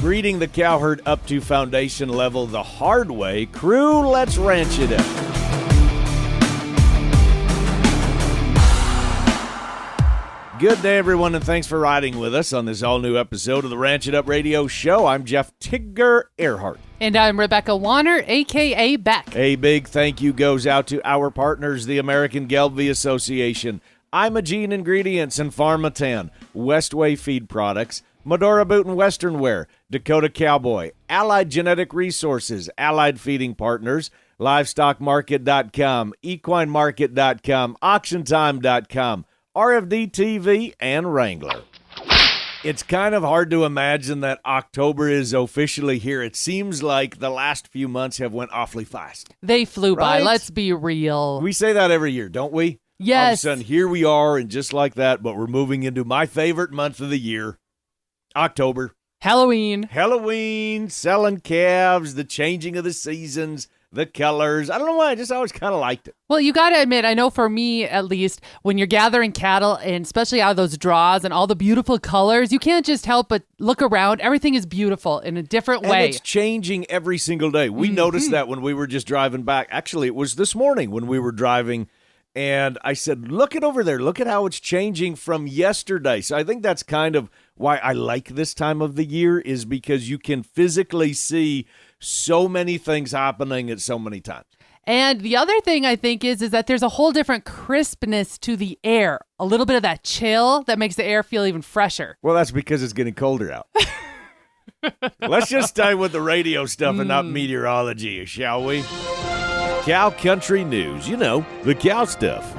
Breeding the Cowherd up to foundation level the hard way. Crew, let's ranch it up. Good day, everyone, and thanks for riding with us on this all-new episode of the Ranch It Up Radio Show. I'm Jeff Tigger Earhart. And I'm Rebecca Warner, a.k.a. Back. A big thank you goes out to our partners, the American Gelbvieh Association, Imogene Ingredients and Phatan, Westway Feed Products, Medora Boot and Western Wear, Dakota Cowboy, Allied Genetic Resources, Allied Feeding Partners, LivestockMarket.com, EquineMarket.com, AuctionTime.com, RFD TV, and Wrangler. It's kind of hard to imagine that October is officially here. It seems like the last few months have went awfully fast. They flew by, let's be real. We say that every year, don't we? Yes. All of a sudden, here we are, and just like that, but we're moving into my favorite month of the year, October. Halloween, selling calves, the changing of the seasons, the colors. I don't know why, I just always kind of liked it. Well, you got to admit, I know for me at least, when you're gathering cattle, and especially out of those draws and all the beautiful colors, you can't just help but look around. Everything is beautiful in a different way. And it's changing every single day. We noticed that when we were just driving back. Actually, it was this morning when we were driving, and I said, look at over there. Look at how it's changing from yesterday. So I think that's kind of why I like this time of the year, is because you can physically see so many things happening at so many times. And the other thing I think is that there's a whole different crispness to the air. A little bit of that chill that makes the air feel even fresher. Well, that's because it's getting colder out. Let's just stay with the radio stuff and not meteorology, shall we? Cow country news. You know, the cow stuff.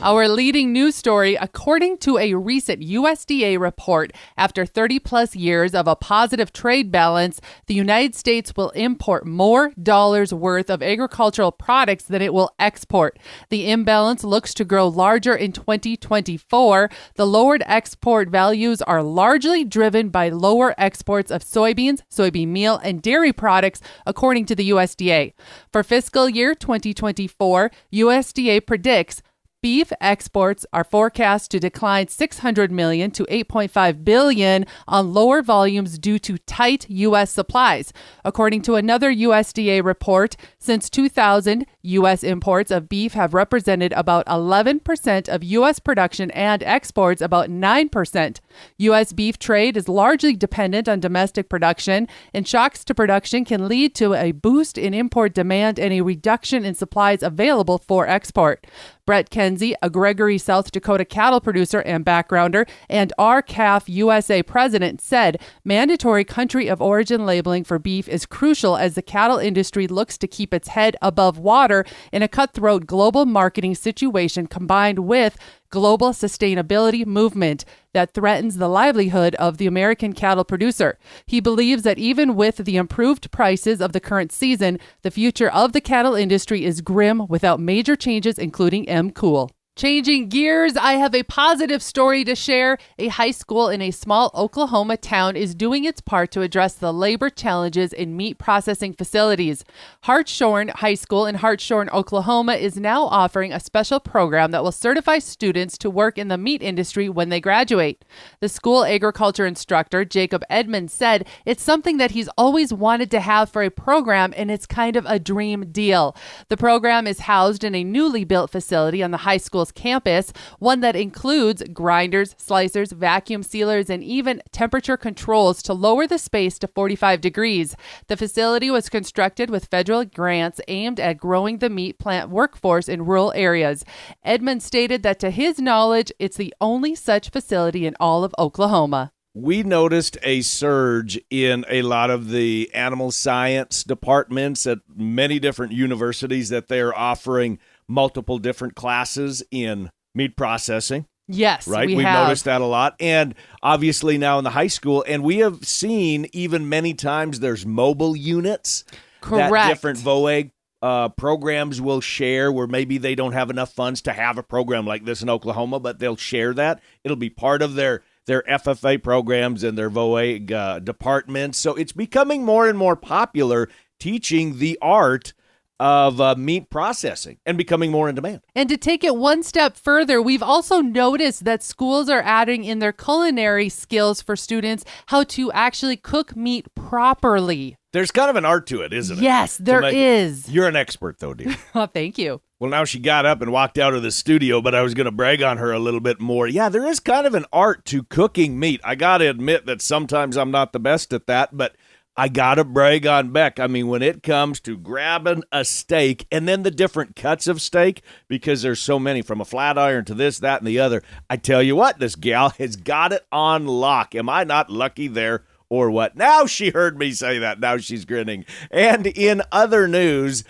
Our leading news story, according to a recent USDA report, after 30-plus years of a positive trade balance, the United States will import more dollars worth of agricultural products than it will export. The imbalance looks to grow larger in 2024. The lowered export values are largely driven by lower exports of soybeans, soybean meal, and dairy products, according to the USDA. For fiscal year 2024, USDA predicts beef exports are forecast to decline $600 million to $8.5 billion on lower volumes due to tight U.S. supplies. According to another USDA report, since 2000, U.S. imports of beef have represented about 11% of U.S. production and exports about 9%. U.S. beef trade is largely dependent on domestic production, and shocks to production can lead to a boost in import demand and a reduction in supplies available for export. Brett Kenzie, a Gregory, South Dakota cattle producer and backgrounder, and RCAF USA president, said mandatory country of origin labeling for beef is crucial as the cattle industry looks to keep its head above water in a cutthroat global marketing situation combined with global sustainability movement that threatens the livelihood of the American cattle producer. He believes that even with the improved prices of the current season, the future of the cattle industry is grim without major changes, including MCOOL. Changing gears, I have a positive story to share. A high school in a small Oklahoma town is doing its part to address the labor challenges in meat processing facilities. Hartshorn High School in Hartshorn, Oklahoma is now offering a special program that will certify students to work in the meat industry when they graduate. The school agriculture instructor, Jacob Edmonds, said it's something that he's always wanted to have for a program, and it's kind of a dream deal. The program is housed in a newly built facility on the high school campus, one that includes grinders, slicers, vacuum sealers, and even temperature controls to lower the space to 45 degrees. The facility was constructed with federal grants aimed at growing the meat plant workforce in rural areas. Edmonds stated that to his knowledge, it's the only such facility in all of Oklahoma. We noticed a surge in a lot of the animal science departments at many different universities that they're offering multiple different classes in meat processing. Yes, right. We've noticed that a lot. And obviously now in the high school, and we have seen even many times there's mobile units. Correct. That different VOAG programs will share, where maybe they don't have enough funds to have a program like this in Oklahoma, but they'll share that. It'll be part of their FFA programs and their VOAG departments. So it's becoming more and more popular, teaching the art of meat processing and becoming more in demand. And to take it one step further, we've also noticed that schools are adding in their culinary skills for students how to actually cook meat properly. There's kind of an art to it, isn't it? Yes, there is. You're an expert, though, dear. Oh, thank you. Well, now she got up and walked out of the studio, but I was going to brag on her a little bit more. Yeah, there is kind of an art to cooking meat. I got to admit that sometimes I'm not the best at that, but I got to brag on Beck. I mean, when it comes to grabbing a steak and then the different cuts of steak, because there's so many, from a flat iron to this, that, and the other, I tell you what, this gal has got it on lock. Am I not lucky there or what? Now she heard me say that. Now she's grinning. And in other news,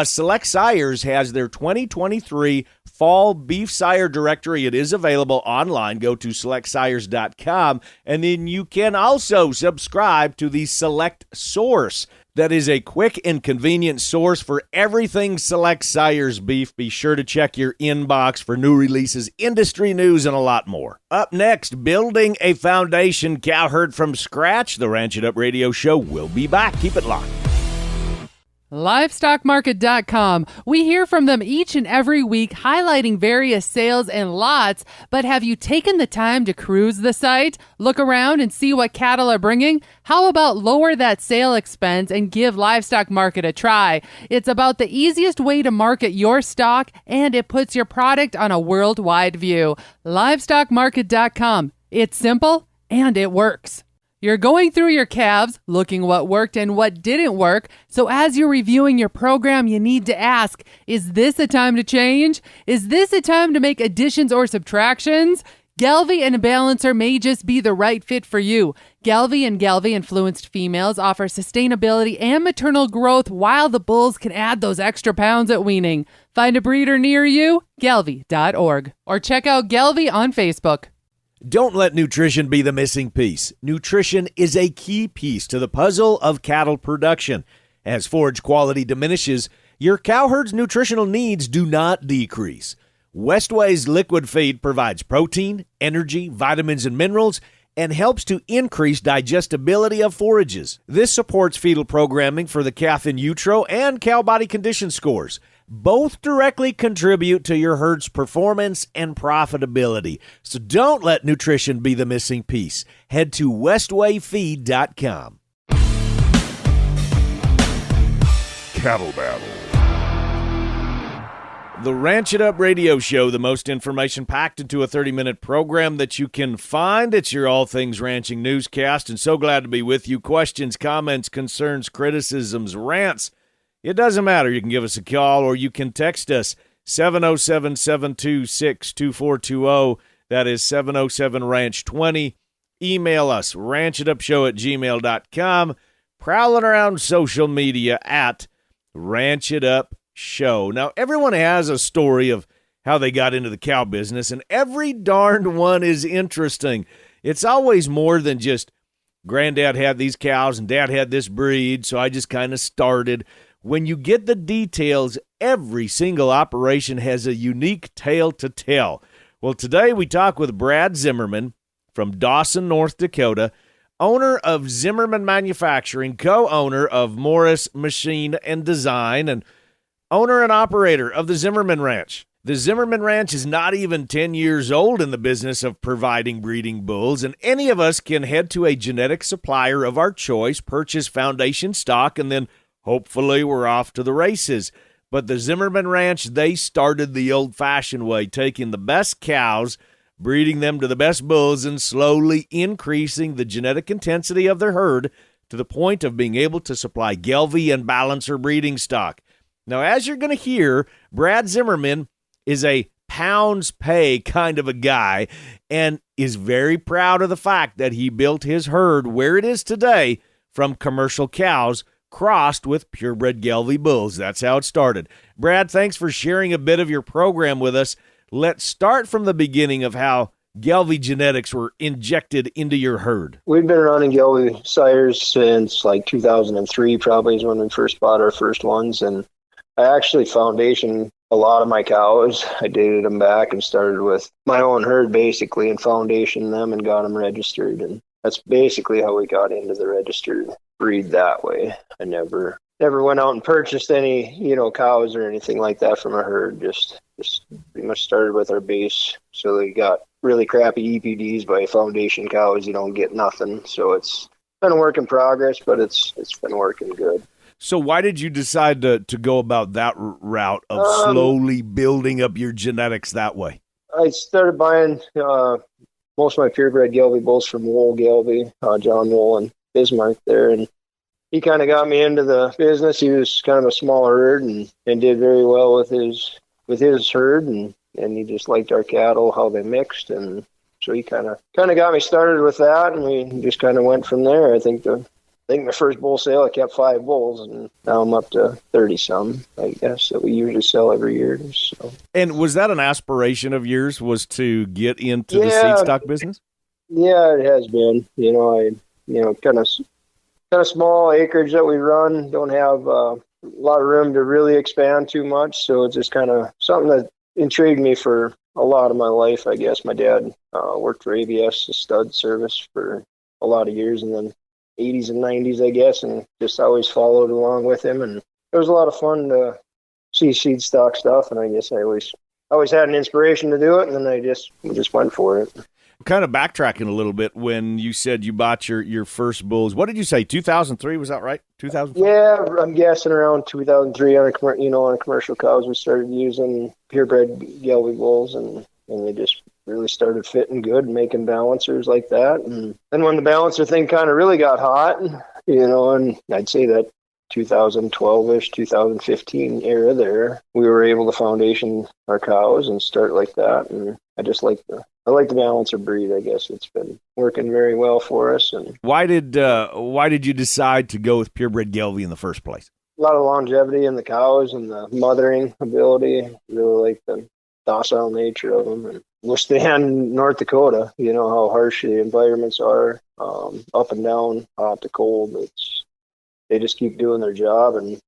Select Sires has their 2023 Fall Beef Sire Directory. It is available online. Go to selectsires.com, and then you can also subscribe to the Select Source. That is a quick and convenient source for everything Select Sires beef. Be sure to check your inbox for new releases, industry news, and a lot more. Up next, building a foundation cowherd from scratch. The Ranch It Up radio show will be back. Keep it locked. Livestockmarket.com. We hear from them each and every week highlighting various sales and lots, but have you taken the time to cruise the site, look around and see what cattle are bringing? How about lower that sale expense and give Livestock Market a try? It's about the easiest way to market your stock, and it puts your product on a worldwide view. Livestockmarket.com. It's simple and it works. You're going through your calves, looking what worked and what didn't work. So as you're reviewing your program, you need to ask, is this a time to change? Is this a time to make additions or subtractions? Gelvy and Balancer may just be the right fit for you. Gelvy and Gelvy influenced females offer sustainability and maternal growth, while the bulls can add those extra pounds at weaning. Find a breeder near you, gelvy.org, or check out Gelvy on Facebook. Don't let nutrition be the missing piece. Nutrition is a key piece to the puzzle of cattle production. As forage quality diminishes, your cowherd's nutritional needs do not decrease. Westway's liquid feed provides protein, energy, vitamins, and minerals, and helps to increase digestibility of forages. This supports fetal programming for the calf in utero and cow body condition scores. Both directly contribute to your herd's performance and profitability. So don't let nutrition be the missing piece. Head to westwayfeed.com. Cattle Battle. The Ranch It Up radio show, the most information packed into a 30-minute program that you can find. It's your all things ranching newscast, and so glad to be with you. Questions, comments, concerns, criticisms, rants. It doesn't matter. You can give us a call or you can text us, 707-726-2420. That is 707-RANCH20. Email us, ranchitupshow@gmail.com. Prowling around social media at Ranch It Up Show. Now, everyone has a story of how they got into the cow business, and every darned one is interesting. It's always more than just, Granddad had these cows and Dad had this breed, so I just kind of started. When you get the details, every single operation has a unique tale to tell. Well, today we talk with Brad Zimmerman from Dawson, North Dakota, owner of Zimmerman Manufacturing, co-owner of Morris Machine and Design, and owner and operator of the Zimmerman Ranch. The Zimmerman Ranch is not even 10 years old in the business of providing breeding bulls, and any of us can head to a genetic supplier of our choice, purchase foundation stock, and then hopefully we're off to the races. But the Zimmerman Ranch, they started the old-fashioned way, taking the best cows, breeding them to the best bulls, and slowly increasing the genetic intensity of their herd to the point of being able to supply Gelbveh and Balancer breeding stock. Now, as you're going to hear, Brad Zimmerman is a pounds pay kind of a guy and is very proud of the fact that he built his herd where it is today from commercial cows crossed with purebred Gelbveh bulls. That's how it started. Brad, thanks for sharing a bit of your program with us. Let's start from the beginning of how Gelbveh genetics were injected into your herd. We've been running Gelbveh sires since like 2003 probably is when we first bought our first ones, and I actually foundation a lot of my cows. I dated them back and started with my own herd basically and foundationed them and got them registered, and that's basically how we got into the registered breed that way. I never never went out and purchased any, cows or anything like that from a herd. Just pretty much started with our base. So they got really crappy EPDs by foundation cows. You don't get nothing. So it's been a work in progress, but it's been working good. So why did you decide to go about that route of slowly building up your genetics that way? I started buying most of my purebred Gelbvieh bulls from Wool Gelbvieh, John Wool and Bismarck there, and he kind of got me into the business. He was kind of a smaller herd and did very well with his herd, and he just liked our cattle, how they mixed, and so he kind of got me started with that, and we just kind of went from there. I think my first bull sale, I kept 5 bulls, and now I'm up to 30-some, I guess, that we usually sell every year. So. And was that an aspiration of yours, was to get into the seed stock business? Yeah, it has been. Kind of small acreage that we run, don't have a lot of room to really expand too much, so it's just kind of something that intrigued me for a lot of my life, I guess. My dad worked for ABS, the stud service, for a lot of years, and then 80s and 90s, I guess, and just always followed along with him. And it was a lot of fun to see seed stock stuff, and I guess I always had an inspiration to do it, and then I just went for it. Kind of backtracking a little bit, when you said you bought your first bulls, what did you say, 2003, was that right? 2004? Yeah, I'm guessing around 2003 on commercial cows. We started using purebred Gelbvieh bulls, and they just really started fitting good and making balancers like that. And then when the balancer thing kind of really got hot, and I'd say that 2012-ish, 2015 era there, we were able to foundation our cows and start like that. And I just like the balancer breed. I guess it's been working very well for us. And why did you decide to go with purebred Gelbvieh in the first place? A lot of longevity in the cows and the mothering ability. Really like the docile nature of them, and withstand North Dakota. You know how harsh the environments are, up and down, hot to cold. They just keep doing their job and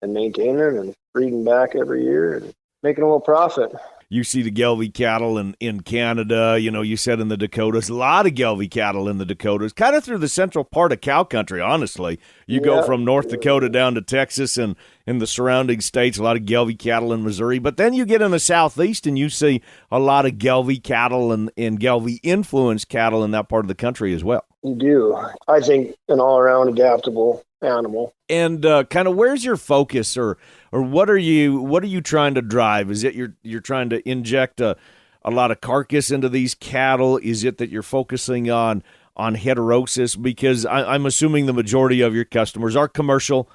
maintaining and breeding back every year and making a little profit. You see the Gelvy cattle in Canada, you said in the Dakotas, a lot of Gelvy cattle in the Dakotas, kind of through the central part of cow country, honestly. You go from North Dakota down to Texas and in the surrounding states, a lot of Gelvy cattle in Missouri. But then you get in the southeast and you see a lot of Gelvy cattle and Gelvy-influenced cattle in that part of the country as well. You do. I think an all-around adaptable animal. And kind of where's your focus, or what are you trying to drive? Is it you're trying to inject a lot of carcass into these cattle? Is it that you're focusing on heterosis? Because I'm assuming the majority of your customers are commercial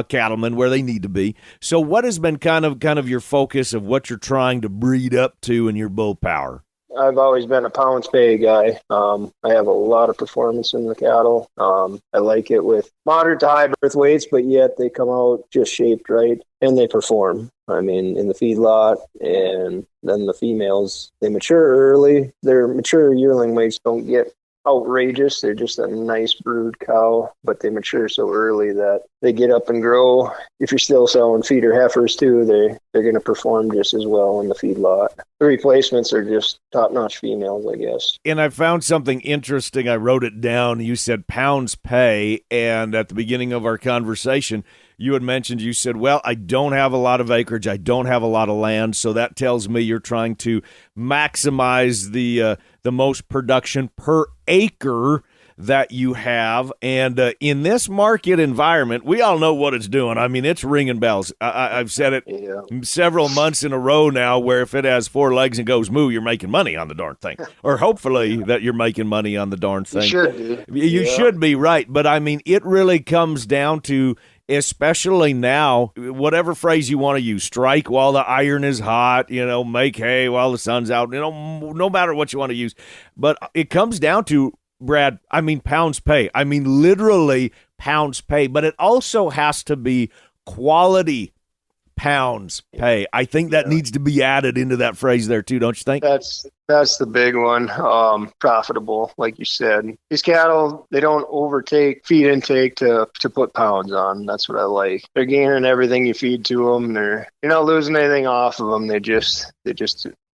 cattlemen, where they need to be. So what has been kind of your focus of what you're trying to breed up to in your bull power? I've always been a pounds pay guy. I have a lot of performance in the cattle. I like it with moderate to high birth weights, but yet they come out just shaped right and they perform. I mean, in the feedlot, and then the females, they mature early. Their mature yearling weights don't get outrageous. They're just a nice brood cow, but they mature so early that they get up and grow. If you're still selling feeder heifers too, they're going to perform just as well in the feedlot. The replacements are just top-notch females, I guess. And I found something interesting. I wrote it down. You said pounds pay, and at the beginning of our conversation, you had mentioned, you said, well, I don't have a lot of acreage. I don't have a lot of land, so that tells me you're trying to maximize the most production per acre that you have. And in this market environment, we all know what it's doing. I mean, it's ringing bells. I've said it several months in a row now, where if it has 4 legs and goes moo, you're making money on the darn thing. Or hopefully that you're making money on the darn thing. You should be. You should be, right. But I mean, it really comes down to, especially now, whatever phrase you want to use, strike while the iron is hot, make hay while the sun's out, no matter what you want to use. But it comes down to, Brad, I mean, pounds pay. I mean, literally pounds pay. But it also has to be quality pounds pay. I think that needs to be added into that phrase there too, don't you think? That's the big one. Profitable, like you said. These cattle, they don't overtake feed intake to put pounds on. That's what I like. They're gaining everything you feed to them. You're not losing anything off of them. They just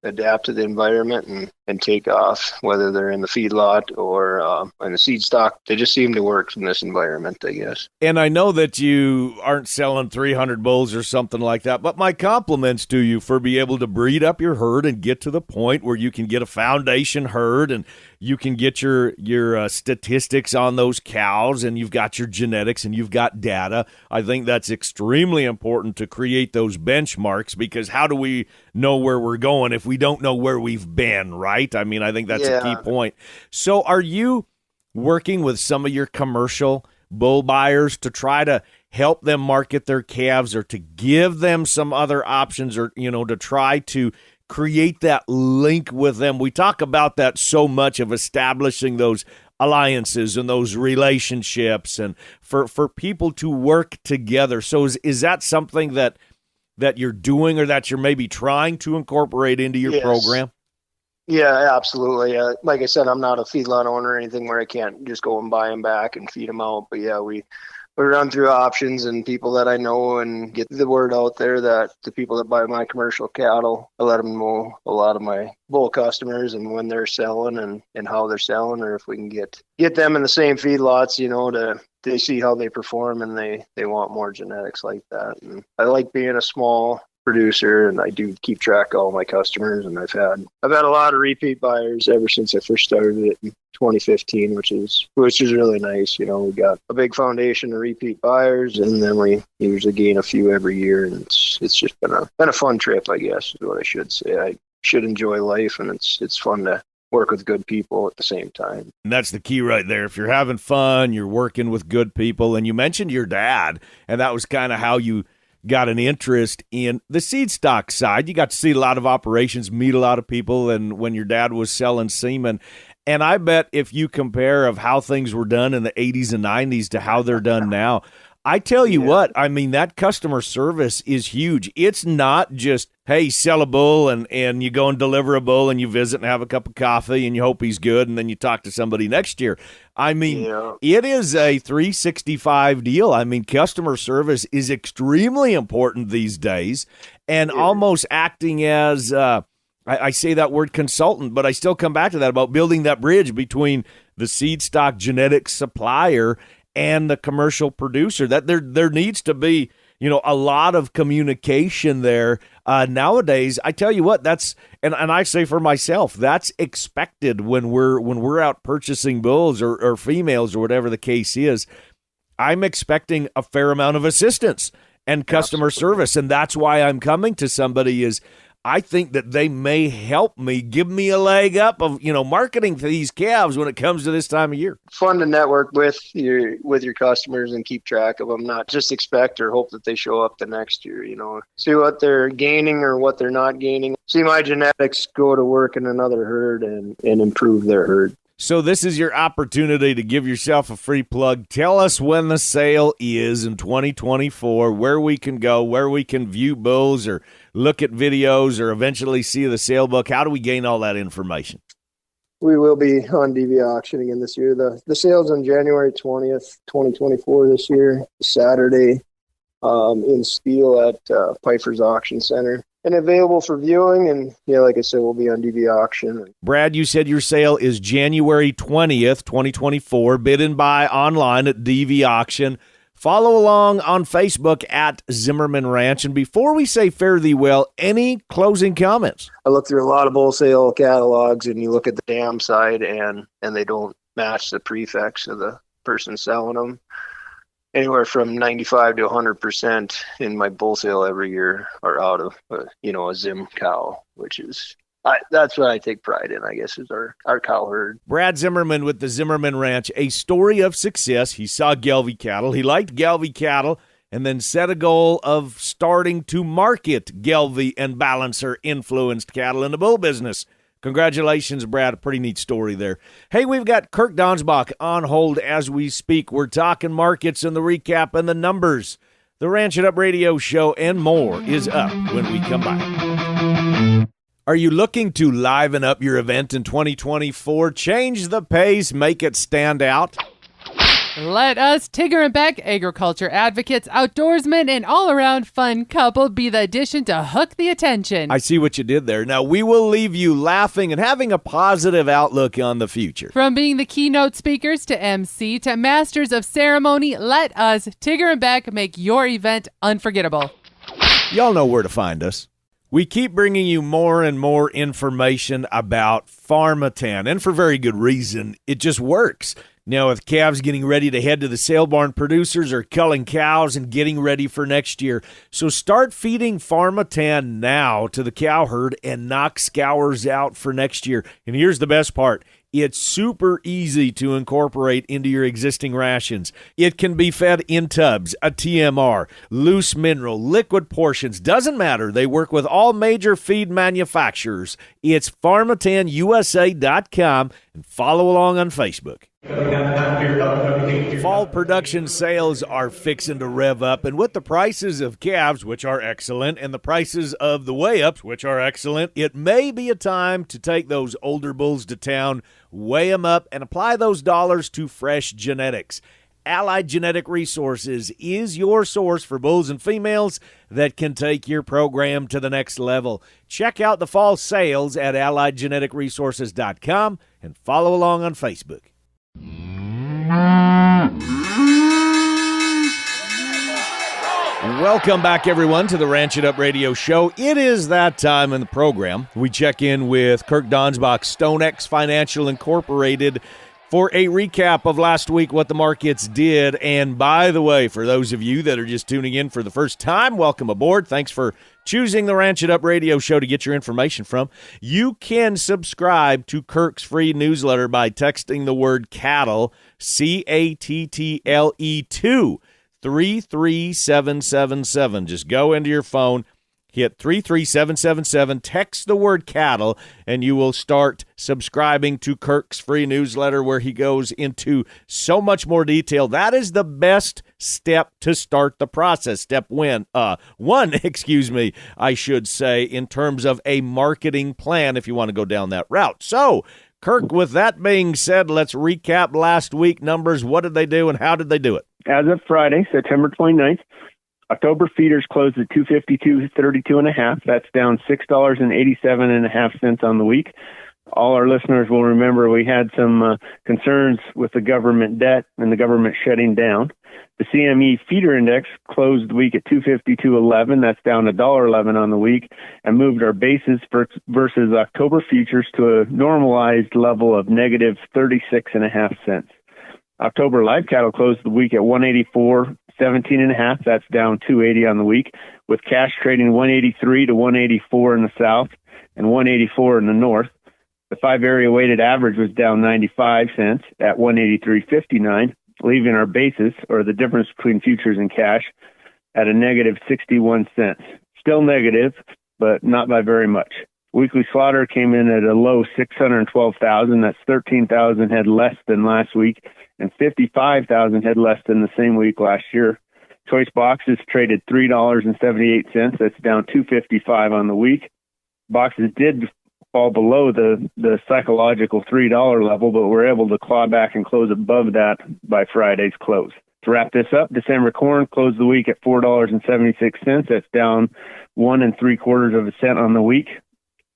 adapt to the environment and take off, whether they're in the feedlot or more. And the seed stock, they just seem to work in this environment, I guess. And I know that you aren't selling 300 bulls or something like that, but my compliments to you for being able to breed up your herd and get to the point where you can get a foundation herd and you can get your statistics on those cows, and you've got your genetics and you've got data. I think that's extremely important to create those benchmarks, because how do we know where we're going if we don't know where we've been, right? I mean, I think that's a key point. So are you working with some of your commercial bull buyers to try to help them market their calves, or to give them some other options, or, to try to create that link with them? We talk about that so much, of establishing those alliances and those relationships, and for people to work together. So is that something that you're doing, or that you're maybe trying to incorporate into your program? Yeah, absolutely. Like I said, I'm not a feedlot owner or anything where I can't just go and buy them back and feed them out. But yeah, we run through options and people that I know, and get the word out there that the people that buy my commercial cattle, I let them know a lot of my bull customers and when they're selling and how they're selling, or if we can get them in the same feedlots, they see how they perform, and they want more genetics like that. And I like being a small producer, and I do keep track of all my customers, and I've had a lot of repeat buyers ever since I first started it in 2015, which is really nice. We got a big foundation of repeat buyers, and then we usually gain a few every year, and it's just been a fun trip, I guess, is what I should say. I should enjoy life, and it's fun to work with good people at the same time. And that's the key right there. If you're having fun, you're working with good people. And you mentioned your dad, and that was kind of how you got an interest in the seed stock side. You got to see a lot of operations, meet a lot of people, and when your dad was selling semen. And I bet if you compare of how things were done in the 80s and 90s to how they're done now, I tell you what, I mean, that customer service is huge. It's not just, hey, sell a bull and you go and deliver a bull and you visit and have a cup of coffee and you hope he's good and then you talk to somebody next year. I mean, it is a 365 deal. I mean, customer service is extremely important these days, and almost acting as, I say that word consultant, but I still come back to that about building that bridge between the seed stock genetics supplier and the commercial producer. That there needs to be, a lot of communication there. Nowadays, I tell you what, that's, and I say for myself, that's expected when we're out purchasing bulls or females or whatever the case is. I'm expecting a fair amount of assistance and customer service, and that's why I'm coming to somebody is, I think that they may help me, give me a leg up of, marketing to these calves when it comes to this time of year. Fun to network with your customers and keep track of them, not just expect or hope that they show up the next year, see what they're gaining or what they're not gaining. See my genetics go to work in another herd and improve their herd. So this is your opportunity to give yourself a free plug. Tell us when the sale is in 2024, where we can go, where we can view bulls or look at videos or eventually see the sale book. How do we gain all that information? We will be on DV auction again this year. The sale's on January 20th, 2024 this year, Saturday, in Steele at Piper's Auction Center. And available for viewing, and like I said, we'll be on DV auction. Brad, you said your sale is January 20th, 2024, bid and buy online at DV auction. Follow along on Facebook at Zimmerman Ranch. And before we say fare thee well, any closing comments? I look through a lot of wholesale catalogs, and you look at the dam side, and they don't match the prefix of the person selling them. Anywhere from 95 to 100% in my bull sale every year are out of, a Zim cow, which is, that's what I take pride in, I guess, is our Cowherd. Brad Zimmerman with the Zimmerman Ranch, a story of success. He saw Gelvy Cattle. He liked Gelvy Cattle and then set a goal of starting to market Gelbveh and Balancer influenced cattle in the bull business. Congratulations, Brad. A pretty neat story there. Hey, we've got Kirk Donsbach on hold as we speak. We're talking markets and the recap and the numbers. The Ranch It Up radio show and more is up when we come back. Are you looking to liven up your event in 2024? Change the pace, make it stand out? Let us, Tigger and Back, agriculture advocates, outdoorsmen, and all-around fun couple be the addition to hook the attention. I see what you did there. Now, we will leave you laughing and having a positive outlook on the future. From being the keynote speakers to MC to masters of ceremony, let us, Tigger and Back, make your event unforgettable. Y'all know where to find us. We keep bringing you more and more information about Phatan, and for very good reason. It just works. Now, with calves getting ready to head to the sale barn, producers are culling cows and getting ready for next year. So start feeding Phatan now to the cow herd and knock scours out for next year. And here's the best part. It's super easy to incorporate into your existing rations. It can be fed in tubs, a TMR, loose mineral, liquid portions. Doesn't matter. They work with all major feed manufacturers. It's PharmatanUSA.com and follow along on Facebook. Fall production sales are fixing to rev up, and with the prices of calves, which are excellent, and the prices of the weigh-ups, which are excellent, it may be a time to take those older bulls to town, weigh them up, and apply those dollars to fresh genetics. Allied Genetic Resources is your source for bulls and females that can take your program to the next level. Check out the fall sales at AlliedGeneticResources.com and follow along on Facebook. Welcome back, everyone, to the Ranch It Up Radio Show. It is that time in the program. We check in with Kirk Donsbach, StoneX Financial Incorporated, for a recap of last week, what the markets did. And by the way, for those of you that are just tuning in for the first time, welcome aboard. Thanks for choosing the Ranch It Up Radio Show to get your information from. You can subscribe to Kirk's free newsletter by texting the word cattle, CATTLE, to 33777. Just go into your phone, hit 33777, text the word cattle, and you will start subscribing to Kirk's free newsletter where he goes into so much more detail. That is the best step to start the process. Step one, I should say, in terms of a marketing plan if you want to go down that route. So, Kirk, with that being said, let's recap last week numbers. What did they do and how did they do it? As of Friday, September 29th, October feeders closed at $252.32.5. That's down $6.87.5 on the week. All our listeners will remember we had some concerns with the government debt and the government shutting down. The CME feeder index closed the week at $252.11. That's down $1.11 on the week, and moved our basis versus October futures to a normalized level of negative 36.5 cents. October live cattle closed the week at 184.17.5. That's down 280 on the week, with cash trading 183 to 184 in the south and 184 in the north. The 5-area weighted average was down 95 cents at 183.59, leaving our basis, or the difference between futures and cash, at a negative 61 cents. Still negative, but not by very much. Weekly slaughter came in at a low 612,000. That's 13,000 head less than last week, and 55,000 head less than the same week last year. Choice boxes traded $3.78. That's down $2.55 on the week. Boxes did fall below the psychological $3 level, but we're able to claw back and close above that by Friday's close. To wrap this up, December corn closed the week at $4.76. That's down 1 3/4 cents on the week.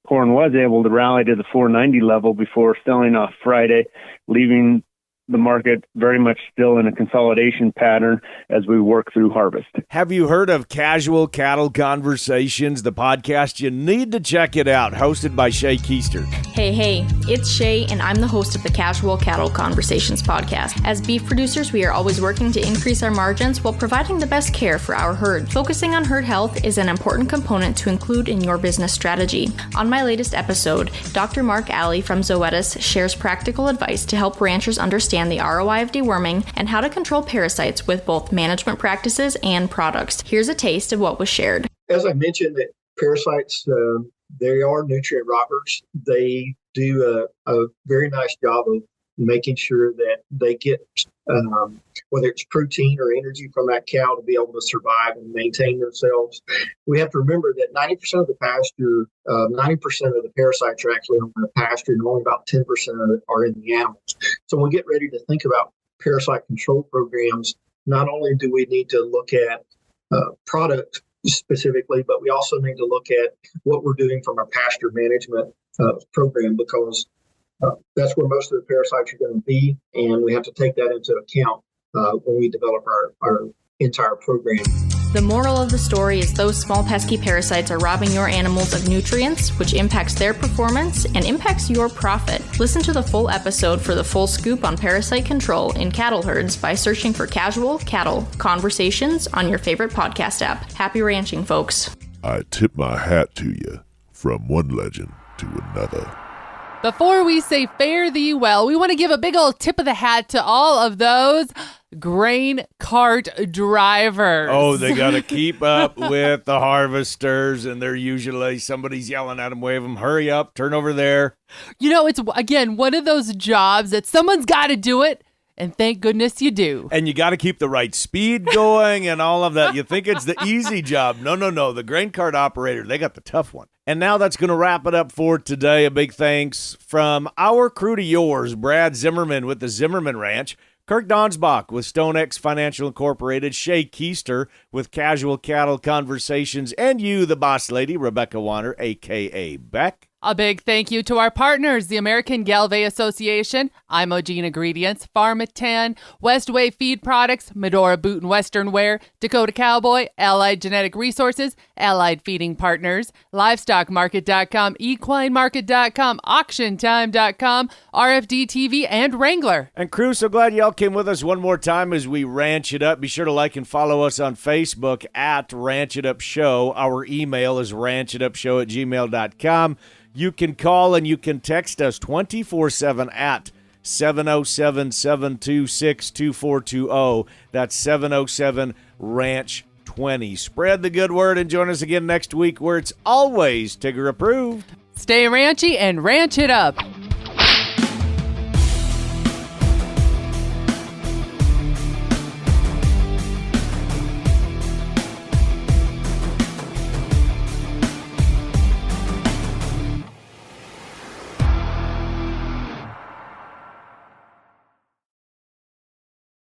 Corn was able to rally to the $4.90 level before selling off Friday, leaving the market very much still in a consolidation pattern as we work through harvest. Have you heard of Casual Cattle Conversations, the podcast? You need to check it out, hosted by Shay Keister. Hey, it's Shay, and I'm the host of the Casual Cattle Conversations podcast. As beef producers, we are always working to increase our margins while providing the best care for our herd. Focusing on herd health is an important component to include in your business strategy. On my latest episode, Dr. Mark Alley from Zoetis shares practical advice to help ranchers understand the ROI of deworming and how to control parasites with both management practices and products. Here's a taste of what was shared. As I mentioned, that parasites, they are nutrient robbers. They do a very nice job of making sure that they get, whether it's protein or energy from that cow to be able to survive and maintain themselves. We have to remember that 90% of the pasture, 90% of the parasites are actually on the pasture, and only about 10% of it are in the animals. So when we get ready to think about parasite control programs, not only do we need to look at product specifically, but we also need to look at what we're doing from a pasture management program, because that's where most of the parasites are going to be, and we have to take that into account when we develop our entire program. The moral of the story is those small pesky parasites are robbing your animals of nutrients, which impacts their performance and impacts your profit. Listen to the full episode for the full scoop on parasite control in cattle herds by searching for Casual Cattle Conversations on your favorite podcast app. Happy ranching, folks. I tip my hat to you, from one legend to another. Before we say fare thee well, we want to give a big old tip of the hat to all of those grain cart drivers. Oh, they got to keep up with the harvesters, and they're usually somebody's yelling at them, wave them, hurry up, turn over there. You know, it's, again, one of those jobs that someone's got to do it, and thank goodness you do. And you got to keep the right speed going and all of that. You think it's the easy job. No. The grain cart operator, they got the tough one. And now that's going to wrap it up for today. A big thanks from our crew to yours, Brad Zimmerman with the Zimmerman Ranch, Kirk Donsbach with StoneX Financial Incorporated, Shay Keister with Casual Cattle Conversations, and you, the boss lady, Rebecca Warner, a.k.a. Beck. A big thank you to our partners, the American Gelbvieh Association, Imogene Ingredients, Phatan, Westway Feed Products, Medora Boot and Western Wear, Dakota Cowboy, Allied Genetic Resources, Allied Feeding Partners, LivestockMarket.com, EquineMarket.com, AuctionTime.com, RFD TV, and Wrangler. And crew, so glad y'all came with us one more time as we ranch it up. Be sure to like and follow us on Facebook at Ranch It Up Show. Our email is ranchitupshow@gmail.com. You can call and you can text us 24/7 at 707-726-2420. That's 707-RANCH-20. Spread the good word and join us again next week where it's always Tigger approved. Stay ranchy and ranch it up.